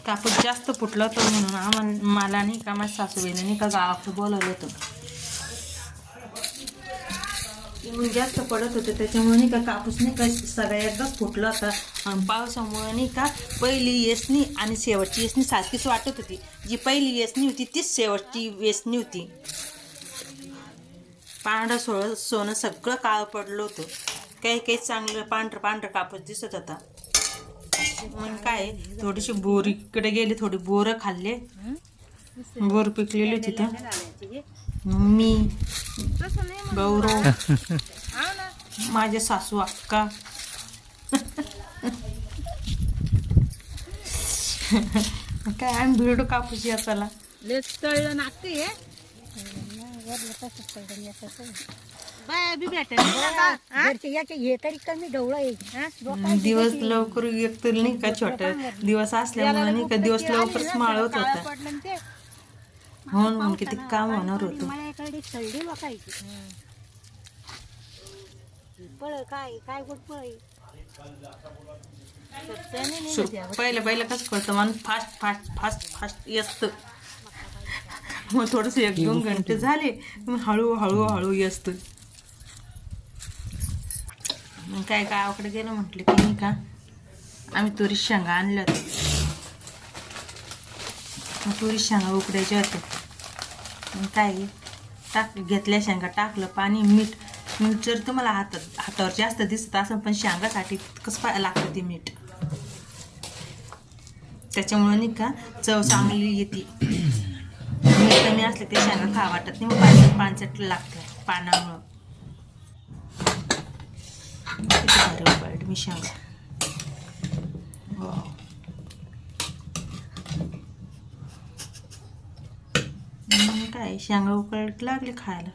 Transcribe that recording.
कापूस जास्त फुटला होता म्हणून मला नाही का माझ्या सासूबाईने नाही का गावाकडे बोलवलं होतं. ऊन जास्त पडत होतं त्याच्यामुळे नाही का कापूस नाही का सगळ्या एकदाच फुटला होता. आणि पावसामुळे नाही का पहिली येसनी आणि शेवटची येसनी सारखीच वाटत होती. जी पहिली येसनी होती तीच शेवटची येसनी होती. पांढरं सोनं सगळं काळं पडलं होतं. काही काही चांगलं पांढरं कापूस दिसत होता. मग काय थोडीशी बोरीकडे गेले, थोडी बोरं खाल्ले. बोर पिकलेली होती तिथं. मी गौरव माझे सासू अक्का काय आम्ही भिडू कापूस याचाला कळलं नागते हे तरी कमी ढवळं आहे. दिवस लवकर एक तर नाही का छोटा दिवस असल्यामुळे नाही का दिवस लवकरच माळवत होता. म्हणून किती काम होणार होतं. माझ्याकडे सळडी बघायची पळ काय काय गोट पळ पहिलं कसं करतं माणूस फास्ट असतं. मग थोडंसं 1-2 घंटे झाले मग हळू असतं. मग काय गावाकडे गेलं म्हटलं की नाही का आम्ही तुरीत शेंगा आणल्या होत्या. मग तुरीत शेंगा उकडायच्या होत्या. मग काय घेतल्या शेंगा, टाकलं पाणी, मीठ जर तुम्हाला हातावर जास्त दिसत असेल पण शेंगासाठी कसं लागतं ते मीठ. त्याच्यामुळे नाही का चव चांगली येते. मीठ कमी असले ते शेंगा खा वाटत नाही. मग पांचट लागतं पाण्यामुळं. किती भारी उकळली मी शेंगा. काय शेंगा उकळली लागली खायला.